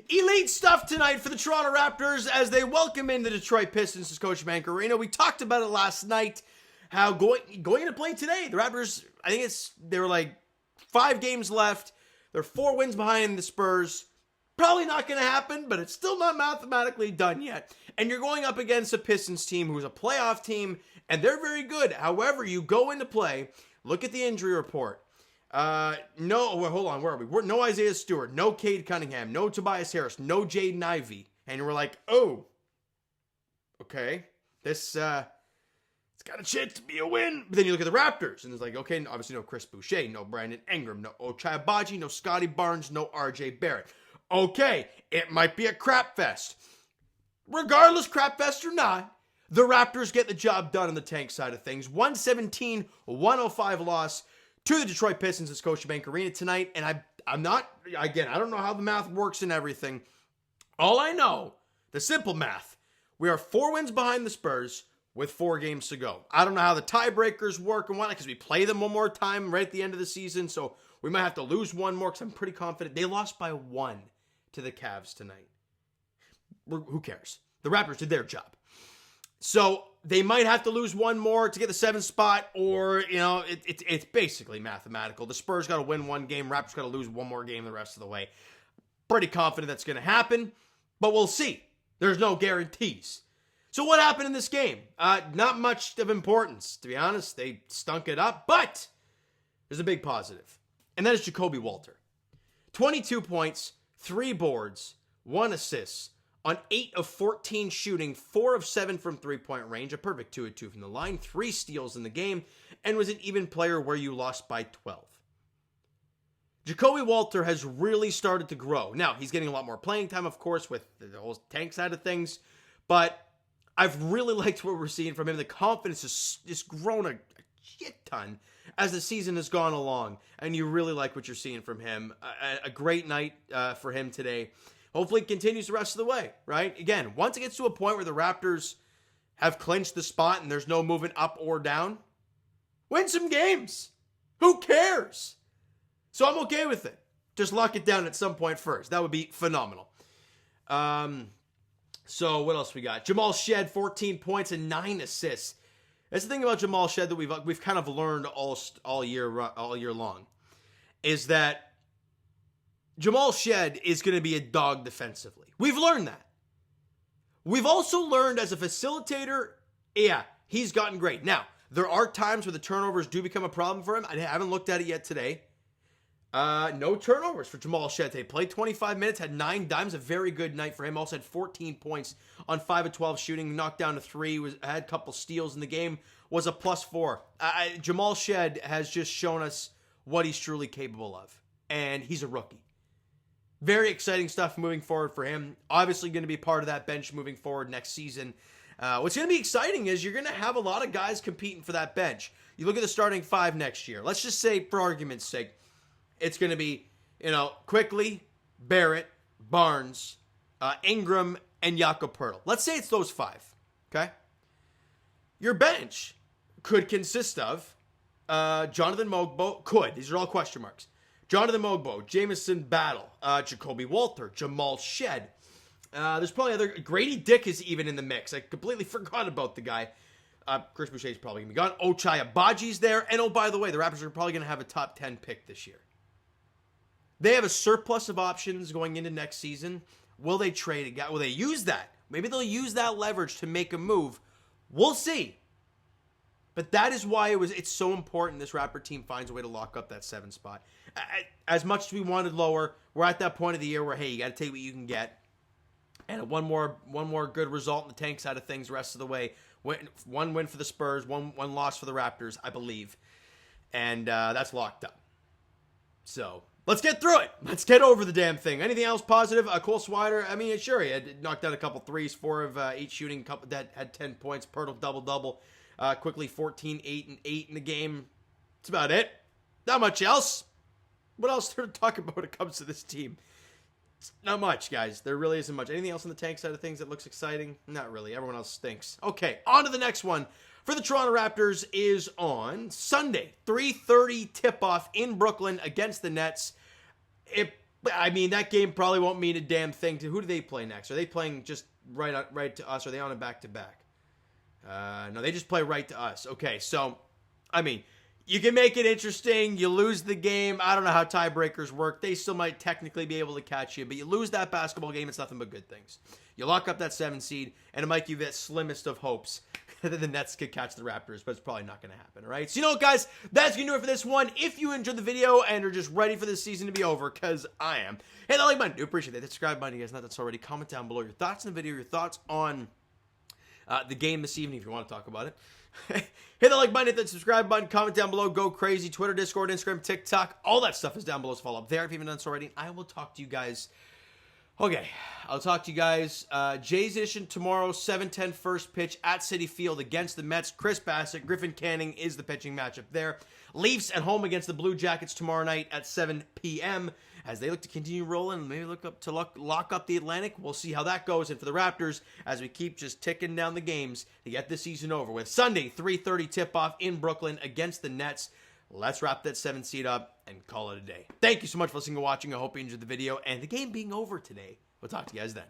Elite stuff tonight for the Toronto Raptors as they welcome in the Detroit Pistons to Scotiabank Arena. We talked about it last night, how going into play today, the Raptors, they were like 5 games left. They're 4 wins behind the Spurs. Probably not going to happen, but it's still not mathematically done yet. And you're going up against a Pistons team who's a playoff team, and they're very good. However, you go into play, look at the injury report. Hold on, where are we? No Isaiah Stewart, no Cade Cunningham, no Tobias Harris, no Jaden Ivey. And we're like, oh, okay, this, it's got a chance to be a win. But then you look at the Raptors, and it's like, okay, obviously no Chris Boucher, no Brandon Ingram, no Ochai Agbaji, no Scotty Barnes, no RJ Barrett. Okay, it might be a crap fest. Regardless, crap fest or not, the Raptors get the job done on the tank side of things. 117-105 loss to the Detroit Pistons at Scotiabank Arena tonight. And I don't know how the math works and everything. All I know, the simple math, we are 4 wins behind the Spurs with 4 games to go. I don't know how the tiebreakers work and whatnot, because we play them one more time right at the end of the season. So we might have to lose one more, because I'm pretty confident. They lost by 1 to the Cavs tonight. Who cares? The Raptors did their job. So they might have to lose one more to get the 7th spot, or, it's basically mathematical. The Spurs got to win 1 game. Raptors got to lose 1 more game the rest of the way. Pretty confident that's going to happen, but we'll see. There's no guarantees. So what happened in this game? Not much of importance, to be honest. They stunk it up, but there's a big positive, and that is Jacoby Walter. 22 points, 3 boards, 1 assist, on 8 of 14 shooting, 4 of 7 from 3-point range, a perfect 2 of 2 from the line, 3 steals in the game, and was an even player where you lost by 12. Jacoby Walter has really started to grow. Now, he's getting a lot more playing time, of course, with the whole tank side of things, but I've really liked what we're seeing from him. The confidence has just grown a shit ton as the season has gone along, and you really like what you're seeing from him. A great night for him today. Hopefully it continues the rest of the way, right? Again, once it gets to a point where the Raptors have clinched the spot and there's no moving up or down, win some games. Who cares? So I'm okay with it. Just lock it down at some point first. That would be phenomenal. So what else we got? Jamal Shed, 14 points and 9 assists. That's the thing about Jamal Shed that we've kind of learned all year long, is that Jamal Shed is going to be a dog defensively. We've learned that. We've also learned as a facilitator, he's gotten great. Now, there are times where the turnovers do become a problem for him. I haven't looked at it yet today. No turnovers for Jamal Shed. They played 25 minutes, had 9 dimes, a very good night for him. Also had 14 points on 5 of 12 shooting, knocked down to 3, had a couple steals in the game, was a +4. Jamal Shed has just shown us what he's truly capable of, and he's a rookie. Very exciting stuff moving forward for him. Obviously going to be part of that bench moving forward next season. What's going to be exciting is you're going to have a lot of guys competing for that bench. You look at the starting 5 next year. Let's just say, for argument's sake, it's going to be, Quickly, Barrett, Barnes, Ingram, and Jakob Poeltl. Let's say it's those 5, okay? Your bench could consist of Jonathan Mogbo. These are all question marks. Jonathan Mogbo, Jamison Battle, Jacoby Walter, Jamal Shed. There's probably other... Grady Dick is even in the mix. I completely forgot about the guy. Chris Boucher's probably going to be gone. Ochai Agbaji's there. And oh, by the way, the Raptors are probably going to have a top 10 pick this year. They have a surplus of options going into next season. Will they trade a guy? Will they use that? Maybe they'll use that leverage to make a move. We'll see. But that is why it's so important this Raptor team finds a way to lock up that 7 spot. As much as we wanted lower, we're at that point of the year where, hey, you got to take what you can get. And one more good result in the tank side of things the rest of the way. 1 win for the Spurs, one loss for the Raptors, I believe. And that's locked up. So let's get through it. Let's get over the damn thing. Anything else positive? Cole Swider, sure, he had knocked out a couple threes, 4 of 8 shooting, couple that had 10 points, Poeltl double-double. Quickly 14, 8, and 8 in the game. That's about it. Not much else. What else there to talk about when it comes to this team? It's not much, guys. There really isn't much. Anything else on the tank side of things that looks exciting? Not really. Everyone else stinks. Okay, on to the next one. For the Toronto Raptors is on Sunday. 3:30 tip-off in Brooklyn against the Nets. It But I mean, that game probably won't mean a damn thing to who do they play next? Are they playing just right to us? Or are they on a back-to-back? No, they just play right to us. Okay, so, I mean, you can make it interesting. You lose the game. I don't know how tiebreakers work. They still might technically be able to catch you, but you lose that basketball game, it's nothing but good things. You lock up that 7 seed, and it might give you that slimmest of hopes that the Nets could catch the Raptors, but it's probably not going to happen, all right? So, you know what, guys? That's going to do it for this one. If you enjoyed the video and are just ready for this season to be over, because I am, hit that like button. Do appreciate that. Hit the subscribe button. You guys know that's already. Comment down below your thoughts on the video, your thoughts on the game this evening if you want to talk about it. Hit the like button, hit that subscribe button, comment down below, go crazy. Twitter, Discord, Instagram, TikTok, all that stuff is down below, so follow up there if you haven't done so already. I will talk to you guys. Okay, I'll talk to you guys. Jays edition tomorrow, 7:10 first pitch at Citi Field against the Mets. Chris Bassett, Griffin Canning is the pitching matchup there. Leafs at home against the Blue Jackets tomorrow night at 7 p.m. as they look to continue rolling and maybe look to lock up the Atlantic. We'll see how that goes. And for the Raptors, as we keep just ticking down the games to get this season over with. Sunday, 3:30 tip-off in Brooklyn against the Nets. Let's wrap that 7 seed up and call it a day. Thank you so much for listening and watching. I hope you enjoyed the video and the game being over today. We'll talk to you guys then.